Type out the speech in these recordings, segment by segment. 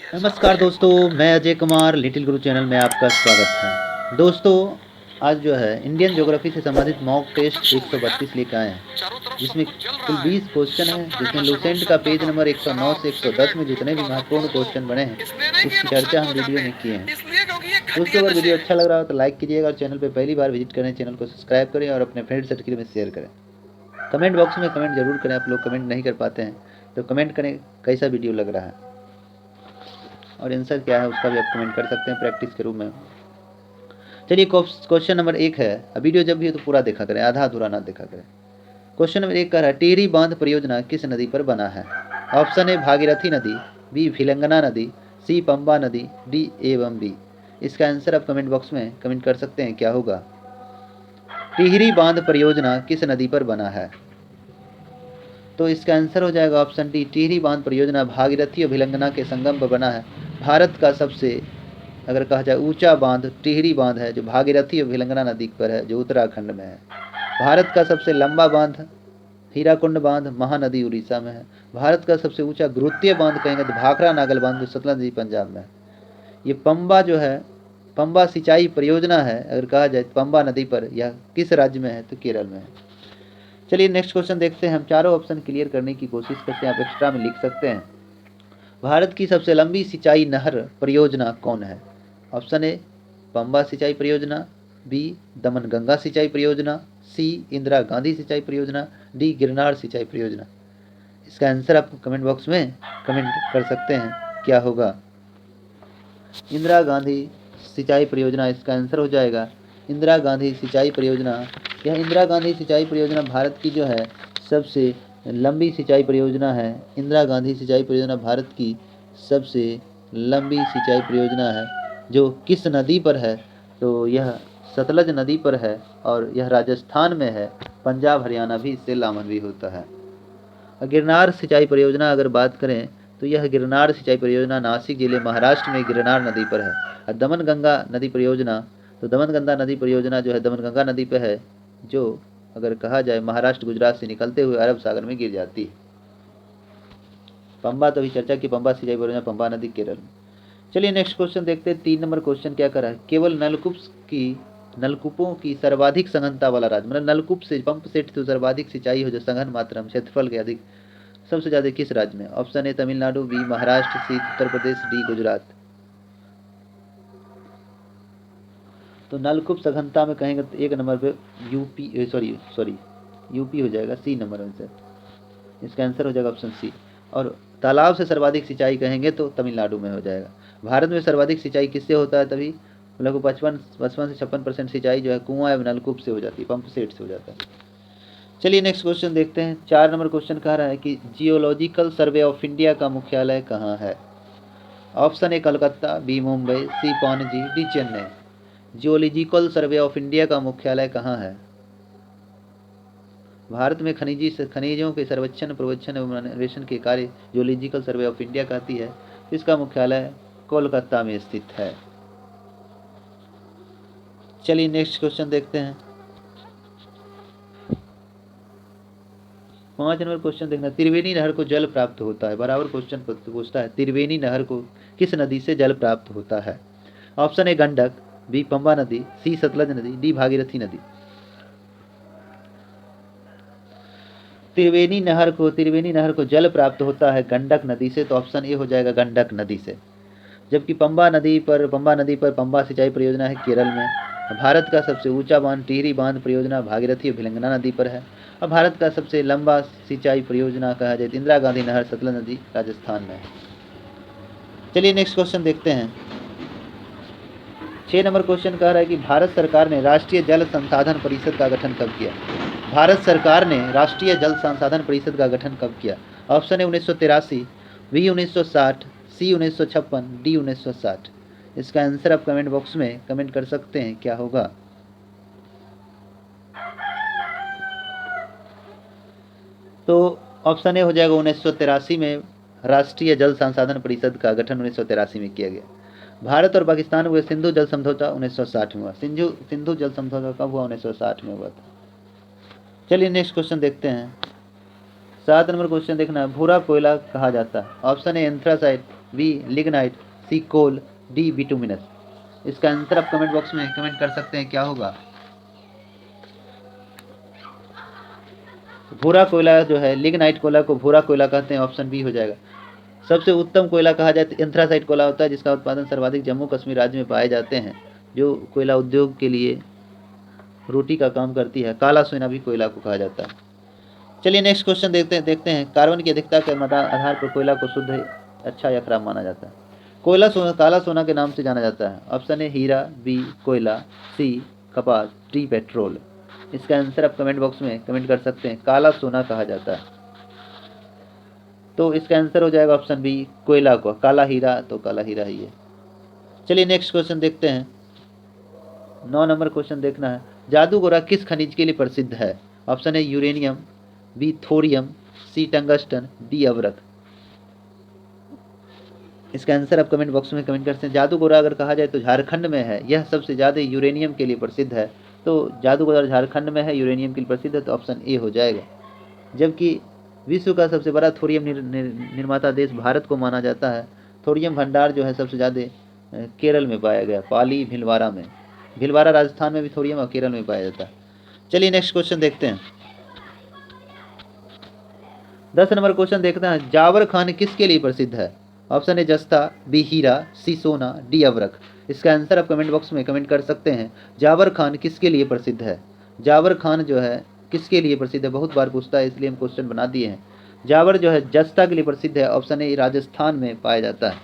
नमस्कार दोस्तों, मैं अजय कुमार लिटिल गुरु चैनल में आपका स्वागत है। दोस्तों, आज जो है इंडियन ज्योग्राफी से संबंधित मॉक टेस्ट 132 लेकर आए हैं, जिसमें कुल 20 क्वेश्चन हैं, जिसमें लूसेंट का पेज नंबर 109 से 110 में जितने भी महत्वपूर्ण क्वेश्चन बने हैं उसकी चर्चा हम वीडियो में किए हैं। दोस्तों, अगर वीडियो अच्छा लग रहा हो तो लाइक कीजिएगा और चैनल पर पहली बार विजिट करें चैनल को सब्सक्राइब करें और अपने फ्रेंड सर्किल में शेयर करें। कमेंट बॉक्स में कमेंट जरूर करें, आप लोग कमेंट नहीं कर पाते हैं तो कमेंट करें कैसा वीडियो लग रहा है और आंसर क्या है उसका भी आप कमेंट कर सकते हैं प्रैक्टिस के रूप में। चलिए, क्वेश्चन नंबर 1 है। वीडियो जब भी हो तो पूरा देखा करें, आधा अधूरा ना देखा करें। क्वेश्चन नंबर 1 कह रहा है, टिहरी बांध परियोजना किस नदी पर बना है? ऑप्शन ए भागीरथी नदी, बी भिलंगना नदी, सी पंबा नदी, डी एवं बी। इसका आंसर आप कमेंट बॉक्स में कमेंट कर सकते हैं, क्या होगा? टिहरी बांध परियोजना किस नदी पर बना है? तो इसका आंसर हो जाएगा ऑप्शन डी, टिहरी बांध परियोजना भागीरथी और भिलंगना के संगम पर बना है। भारत का सबसे, अगर कहा जाए, ऊंचा बांध टिहरी बांध है, जो भागीरथी और भिलंगना नदी पर है, जो उत्तराखंड में है। भारत का सबसे लंबा बांध हीराकुंड बांध महानदी उड़ीसा में है। भारत का सबसे ऊंचा गुरुत्वीय बांध कहेंगे तो भाखड़ा नागल बांध, जो सतलज नदी पंजाब में है। ये पंबा जो है, पंबा सिंचाई परियोजना है, अगर कहा जाए पंबा नदी पर, यह किस राज्य में है? तो केरल में है। चलिए नेक्स्ट क्वेश्चन देखते हैं। हम चारों ऑप्शन क्लियर करने की कोशिश करते हैं, आप एक्स्ट्रा में लिख सकते हैं। भारत की सबसे लंबी सिंचाई नहर परियोजना कौन है? ऑप्शन ए पंबा सिंचाई परियोजना, बी दमन गंगा सिंचाई परियोजना, सी इंदिरा गांधी सिंचाई परियोजना, डी गिरनार सिंचाई परियोजना। इसका आंसर आप कमेंट बॉक्स में कमेंट कर सकते हैं, क्या होगा? इंदिरा गांधी सिंचाई परियोजना इसका आंसर हो जाएगा। इंदिरा गांधी सिंचाई परियोजना, यह इंदिरा गांधी सिंचाई परियोजना भारत की जो है सबसे लंबी सिंचाई परियोजना है। इंदिरा गांधी सिंचाई परियोजना भारत की सबसे लंबी सिंचाई परियोजना है, जो किस नदी पर है? तो यह सतलज नदी पर है और यह राजस्थान में है। पंजाब हरियाणा भी इससे लाभान्वित भी होता है। गिरनार सिंचाई परियोजना अगर बात करें तो यह गिरनार सिंचाई परियोजना नासिक जिले महाराष्ट्र में गिरनार नदी पर है। और दमन गंगा नदी परियोजना, तो दमन गंगा नदी परियोजना जो है दमन गंगा नदी पर है, जो अगर कहा जाए महाराष्ट्र गुजरात से निकलते हुए अरब सागर में गिर जाती है। पंबा तो अभी चर्चा की, पंबा सिंचाई परियोजना पंबा नदी केरल में। चलिए नेक्स्ट क्वेश्चन देखते हैं। 3 नंबर क्वेश्चन क्या कर रहा है, केवल नलकूपों की सर्वाधिक सघनता वाला राज्य, मतलब नलकूप से पंप सेट से सर्वाधिक सिंचाई हो जो सघन मात्रा में क्षेत्रफल के अधिक सबसे ज़्यादा किस राज्य में? Option A Tamil Nadu, B Maharashtra, C Uttar Pradesh, D Gujarat. तो नलकूप सघनता में कहेंगे तो 1 नंबर पे यूपी, सॉरी यूपी हो जाएगा, सी नंबर में से। इसका आंसर हो जाएगा ऑप्शन सी। और तालाब से सर्वाधिक सिंचाई कहेंगे तो तमिलनाडु में हो जाएगा। भारत में सर्वाधिक सिंचाई किससे होता है? तभी लगभग 55 से 56% सिंचाई जो है कुआं एवं नलकूप से हो जाती है, पंप सेट से हो जाता है। चलिए नेक्स्ट क्वेश्चन देखते हैं। 4 नंबर क्वेश्चन कह रहा है कि जियोलॉजिकल सर्वे ऑफ इंडिया का मुख्यालय कहाँ है? Option A Calcutta, B Mumbai, C Panaji, D Chennai. Geological survey of India का मुख्यालय कहाँ है? भारत में खनिजों के सर्वेक्षण, प्रवेक्षण एवं अन्वेषण के कार्य जियोलॉजिकल सर्वे ऑफ इंडिया कहती है। इसका मुख्यालय कोलकाता में स्थित है। चलिए नेक्स्ट क्वेश्चन देखते हैं। 5 नंबर क्वेश्चन देखना, त्रिवेणी नहर को जल प्राप्त होता है, बराबर क्वेश्चन पूछता है, त्रिवेणी नहर को किस नदी से जल प्राप्त होता है? Option A Gandak, B Pamba नदी, सी सतलज नदी, डी भागीरथी नदी। त्रिवेणी नहर को जल प्राप्त होता है गंडक नदी से, तो ऑप्शन ए हो जाएगा गंडक नदी से। जबकि पंबा नदी पर पंबा सिंचाई परियोजना है केरल में। भारत का सबसे ऊंचा बांध टिहरी बांध परियोजना भागीरथी और भिलंगना नदी पर है। और भारत का सबसे लंबा सिंचाई परियोजना कहा जाए इंदिरा गांधी नहर सतलज नदी राजस्थान में है। चलिए नेक्स्ट क्वेश्चन देखते हैं। 6 नंबर क्वेश्चन कह रहा है कि भारत सरकार ने राष्ट्रीय जल संसाधन परिषद का गठन कब किया? भारत सरकार ने राष्ट्रीय जल संसाधन परिषद का गठन कब किया? Option A 1983, B 1960, C 1956, D 1960। इसका आंसर आप कमेंट बॉक्स में कमेंट कर सकते हैं, क्या होगा? तो ऑप्शन ए हो जाएगा 1983 में राष्ट्रीय जल संसाधन परिषद का गठन 1983 में किया गया। भारत और पाकिस्तान हुए सिंधु जल समझौता 1960 में हुआ। सिंधु जल समझौता कब हुआ? 1960 में हुआ था। चलिए नेक्स्ट क्वेश्चन देखते हैं। 7 नंबर क्वेश्चन देखना है, भूरा कोयला कहा जाता है। Option A anthracite, B lignite, C coal, D bituminous. इसका आंसर आप कमेंट बॉक्स में कमेंट कर सकते हैं, क्या होगा। भूरा कोयला जो है, लिग्नाइट कोयला को भूरा कोयला कहते हैं, ऑप्शन बी हो जाएगा। सबसे उत्तम कोयला कहा जाए तो एंथ्रासाइट कोयला होता है, जिसका उत्पादन सर्वाधिक जम्मू कश्मीर राज्य में पाए जाते हैं, जो कोयला उद्योग के लिए रोटी का काम करती है। काला सोना भी कोयला को कहा जाता है। चलिए नेक्स्ट क्वेश्चन देखते हैं। कार्बन की अधिकता के आधार पर कोयला को शुद्ध, अच्छा या खराब माना जाता है। कोयला सोना काला सोना के नाम से जाना जाता है। ऑप्शन ए हीरा, बी कोयला, सी कपास, डी पेट्रोल। इसका आंसर आप कमेंट बॉक्स में कमेंट कर सकते हैं, काला सोना कहा जाता है। तो इसका आंसर हो जाएगा ऑप्शन बी कोयला को, काला हीरा तो काला हीरा ही है। चलिए नेक्स्ट क्वेश्चन देखते हैं। 9 नंबर क्वेश्चन देखना है। जादूगोरा किस खनिज के लिए प्रसिद्ध है। Option A uranium, B thorium, C tungsten, D अवरक। इसका आंसर आप कमेंट बॉक्स में कमेंट करते हैं। जादूगोरा अगर कहा जाए तो झारखंड में है, यह सबसे ज़्यादा यूरेनियम के लिए प्रसिद्ध है। तो जादूगोरा झारखंड में है, यूरेनियम के लिए प्रसिद्ध है, तो ऑप्शन ए हो जाएगा। जबकि विश्व का सबसे बड़ा थोरियम निर्माता देश भारत को माना जाता है। थोरियम भंडार जो है सबसे ज़्यादा केरल में पाया गया, पाली भीलवाड़ा में। भीलवाड़ा राजस्थान में भी थोरियम और केरल में पाया जाता है। चलिए नेक्स्ट क्वेश्चन देखते हैं। 10 नंबर क्वेश्चन देखना है। जावर खान किसके लिए प्रसिद्ध है। ऑप्शन ए जस्ता, बी हीरा, सी सोना, डी अवरक। इसका आंसर आप कमेंट बॉक्स में कमेंट कर सकते हैं। जावर खान किसके लिए प्रसिद्ध है। जावर खान जो है किसके लिए प्रसिद्ध है, बहुत बार पूछता है, इसलिए हम क्वेश्चन बना दिए हैं। जावर जो है जस्ता के लिए प्रसिद्ध है। ऑप्शन ए राजस्थान में पाया जाता है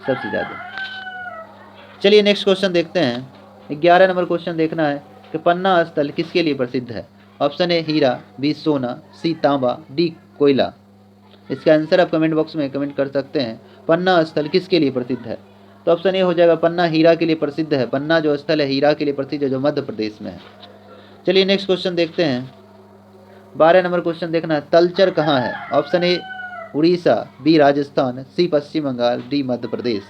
सबसे ज़्यादा। चलिए नेक्स्ट क्वेश्चन देखते हैं। 11 नंबर क्वेश्चन देखना है कि पन्ना स्थल किसके लिए प्रसिद्ध है। ऑप्शन ए हीरा, बी सोना, सी तांबा, डी कोयला। इसका आंसर आप कमेंट बॉक्स में कमेंट कर सकते हैं। पन्ना स्थल किसके लिए प्रसिद्ध है, तो ऑप्शन ए हो जाएगा पन्ना हीरा के लिए प्रसिद्ध है। पन्ना जो स्थल है हीरा के लिए प्रसिद्ध है, जो मध्य प्रदेश में है। चलिए नेक्स्ट क्वेश्चन देखते हैं। 12 नंबर क्वेश्चन देखना है। तलचर कहाँ है। Option A Orissa, B Rajasthan, C Paschim Bengal, D Madhya Pradesh.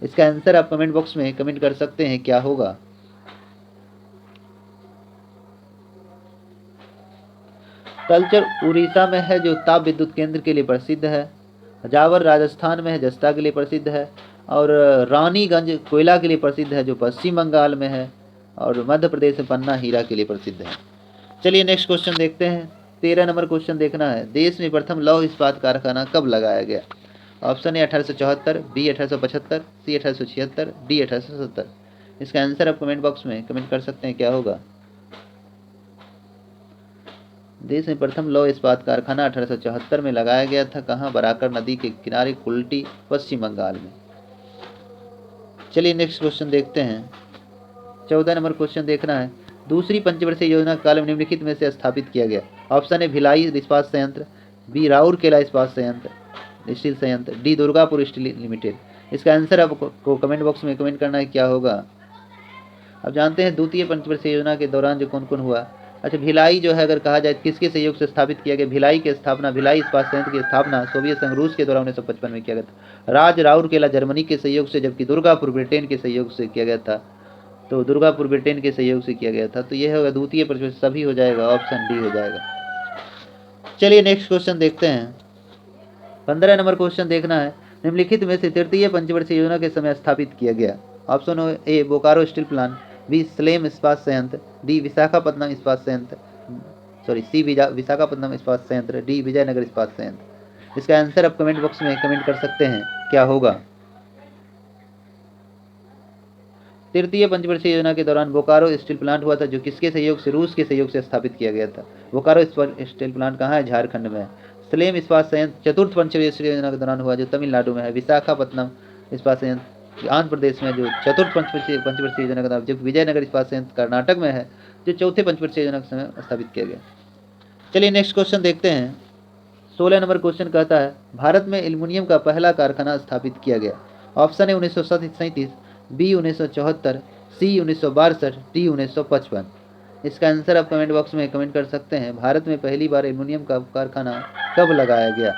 इसका आंसर आप कमेंट बॉक्स में कमेंट कर सकते हैं, क्या होगा। तलचर उड़ीसा में है, जो ताप विद्युत केंद्र के लिए प्रसिद्ध है। जावर राजस्थान में है, जस्ता के लिए प्रसिद्ध है। और रानीगंज कोयला के लिए प्रसिद्ध है, जो पश्चिम बंगाल में है। और मध्य प्रदेश में पन्ना हीरा के लिए प्रसिद्ध है। चलिए नेक्स्ट क्वेश्चन देखते हैं। 13 नंबर क्वेश्चन देखना है। देश में प्रथम लौह इस्पात कारखाना कब लगाया गया। Option A 1874, B 1875, C 1876, D 1870। इसका आंसर आप कमेंट बॉक्स में कमेंट कर सकते हैं, क्या होगा। देश में प्रथम लौह इस्पात कारखाना 1874 में लगाया गया था। कहाँ, बराकर नदी के किनारे, कुल्टी, पश्चिम बंगाल में। चलिए नेक्स्ट क्वेश्चन देखते हैं। 14 नंबर क्वेश्चन देखना है। दूसरी पंचवर्षीय योजना काल में निम्नलिखित में से स्थापित किया गया। ऑप्शन ए भिलाई इस्पात संयंत्र, बी राउरकेला इस्पात संयंत्र स्टील संयंत्र, डी दुर्गापुर स्टील लिमिटेड। इसका आंसर आपको कमेंट बॉक्स में कमेंट करना है, क्या होगा। अब जानते हैं द्वितीय पंचवर्षीय योजना के दौरान जो कौन कौन हुआ। अच्छा, भिलाई जो है अगर कहा जाए किसके सहयोग से स्थापित किया गया। भिलाई की स्थापना, भिलाई इस्पात संयंत्र की स्थापना सोवियत संघ रूस के द्वारा 1955 में किया गया था। राज राउरकेला जर्मनी के सहयोग से, जबकि दुर्गापुर ब्रिटेन के सहयोग से किया गया था। तो दुर्गापुर ब्रिटेन के सहयोग से किया गया था। तो यह होगा द्वितीय पंचवर्षीय, सभी हो जाएगा, ऑप्शन डी हो जाएगा। चलिए नेक्स्ट क्वेश्चन देखते हैं। 15 नंबर क्वेश्चन देखना है। निम्नलिखित में से तृतीय पंचवर्षीय योजना के समय स्थापित किया गया। Option A Bokaro steel plant, B Salem इस्पात संयंत्र, डी विशाखापट्टनम इस्पात संयंत्र, सी विशाखापट्टनम इस्पात संयंत्र, डी विजयनगर इस्पात संयंत्र। इसका आंसर आप कमेंट बॉक्स में कमेंट कर सकते हैं, क्या होगा। तृतीय पंचवर्षीय योजना के दौरान बोकारो स्टील प्लांट हुआ था, जो किसके सहयोग से, रूस के सहयोग से स्थापित किया गया था। बोकारो स्टील प्लांट कहाँ है, झारखंड में है। स्लेम इस्पात संयंत्र चतुर्थ पंचवर्षीय योजना के दौरान हुआ, जो तमिलनाडु में है। विशाखापट्टनम इस्पात संयंत्र आंध्र प्रदेश में, जो चतुर्थ पंचवर्षीय योजना के दौरान, जबकि विजयनगर इस्पात संयंत्र कर्नाटक में है, जो चौथे पंचवर्षीय योजना के समय स्थापित किया गया। चलिए नेक्स्ट क्वेश्चन देखते हैं। 16 नंबर क्वेश्चन कहता है, भारत में एल्युमिनियम का पहला कारखाना स्थापित किया गया। ऑप्शन है 1937, बी 1974, सी 1962, डी 1955। इसका आंसर आप कमेंट बॉक्स में कमेंट कर सकते हैं। भारत में पहली बार एल्युमिनियम का कारखाना कब लगाया गया,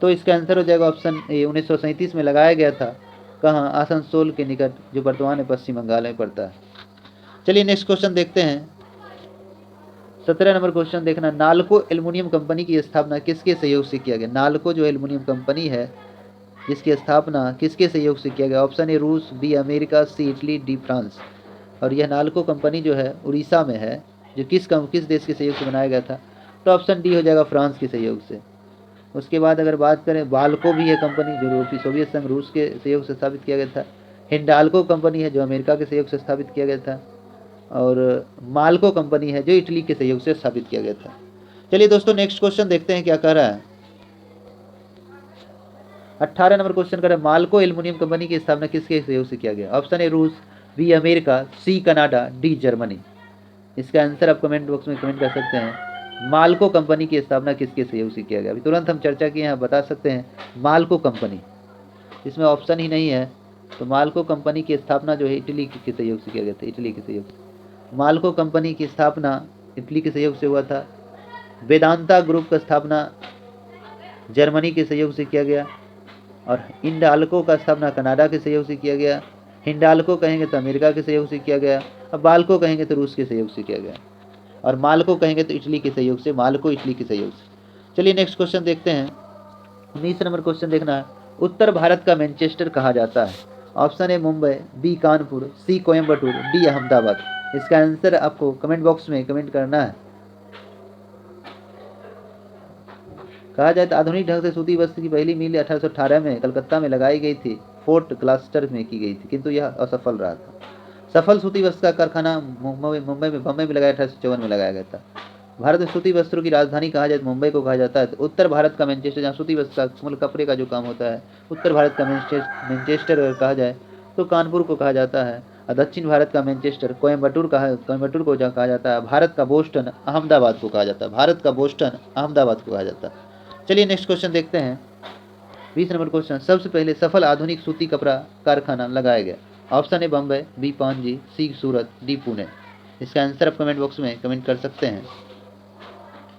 तो इसका आंसर हो जाएगा ऑप्शन ए 1937 में लगाया गया था। कहाँ, आसनसोल के निकट, जो वर्तमान में पश्चिम बंगाल में पड़ता है। चलिए नेक्स्ट क्वेश्चन देखते हैं। 17 नंबर क्वेश्चन देखना। नालको एल्युमिनियम कंपनी की स्थापना किसके सहयोग से किया गया। नालको जो एल्युमिनियम कंपनी है, जिसकी स्थापना किसके सहयोग से किया गया? ऑप्शन ए रूस, बी अमेरिका, सी इटली, डी फ्रांस। और यह नालको कंपनी जो है उड़ीसा में है, जो किस देश के सहयोग से बनाया गया था? तो ऑप्शन डी हो जाएगा, फ्रांस के सहयोग से। उसके बाद अगर बात करें, बाल्को भी है कंपनी जो यूरोपीय सोवियत संघ रूस के सहयोग से स्थापित किया गया था। हिंडाल्को कंपनी है जो अमेरिका के सहयोग से स्थापित किया गया था। और माल्को कंपनी है जो इटली के सहयोग से स्थापित किया गया था। चलिए दोस्तों, नेक्स्ट क्वेश्चन देखते हैं क्या कह रहा है। 18 नंबर क्वेश्चन कर रहा है, माल्को एल्युमिनियम कंपनी की स्थापना किसके सहयोग से किया गया? ऑप्शन ए रूस, B America, C Canada, D Germany. इसका आंसर आप कमेंट बॉक्स में कमेंट कर सकते हैं। माल्को कंपनी की स्थापना किसके सहयोग से किया गया? अभी तुरंत हम चर्चा किए हैं, बता सकते हैं माल्को कंपनी, इसमें ऑप्शन ही नहीं है। तो माल्को कंपनी की स्थापना जो है इटली के सहयोग से किया गया था, इटली के सहयोग से। माल्को कंपनी की स्थापना इटली के सहयोग से हुआ था। वेदांता ग्रुप का स्थापना जर्मनी के सहयोग से किया गया। और हिंडाल्को का स्थापना कनाडा के सहयोग से किया गया। हिंडाल्को कहेंगे तो अमेरिका के सहयोग से किया गया। अब बाल्को कहेंगे तो रूस के सहयोग से किया गया। और माल्को कहेंगे तो इटली के सहयोग से, माल्को इटली के सहयोग से। चलिए नेक्स्ट क्वेश्चन देखते हैं। 19 नंबर क्वेश्चन देखना है, उत्तर भारत का मैनचेस्टर कहा जाता है? Option A Mumbai, B Kanpur, C Coimbatore, D Ahmedabad. इसका आंसर आपको कमेंट बॉक्स में कमेंट करना है। कहा जाए तो आधुनिक ढंग से सूती वस्त्र की पहली मील 1818 में कलकत्ता में लगाई गई थी, फोर्ट क्लास्टर में की गई थी, किंतु यह असफल रहा था। सफल सूती वस्त्र का कारखाना बम्बई में लगाया 1854 में लगाया गया था। भारत में सूती वस्त्रों की राजधानी कहा जाए तो मुंबई को कहा जाता है। तो उत्तर भारत का मैनचेस्टर, जहाँ सूती वस्त्र का मूल कपड़े का जो काम होता है, उत्तर भारत का मैनचेस्टर अगर कहा जाए तो कानपुर को कहा जाता है। और दक्षिण भारत का मैनचेस्टर कोयम्बटूर को कहा जाता है। भारत का बोस्टन अहमदाबाद को कहा जाता है। भारत का बोस्टन अहमदाबाद को कहा जाता है। चलिए नेक्स्ट क्वेश्चन देखते हैं। 20 नंबर क्वेश्चन, सबसे पहले सफल आधुनिक सूती कपड़ा कारखाना लगाया गया? Option A Bombay, B Panaji, C Surat, D Pune. इसका आंसर आप कमेंट बॉक्स में कमेंट कर सकते हैं।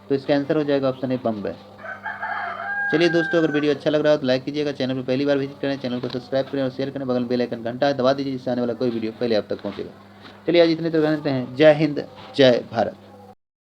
तो इसका आंसर हो जाएगा ऑप्शन ए बम्बई। चलिए दोस्तों, अगर वीडियो अच्छा लग रहा हो तो लाइक कीजिएगा, चैनल पर पहली बार विजिट करें चैनल को सब्सक्राइब करें और शेयर करें, बगल बेल आइकन घंटा दबा दीजिए जिससे आने वाला कोई वीडियो पहले आप तक पहुंचेगा। चलिए आज इतने तो कहते हैं। जय हिंद, जय भारत।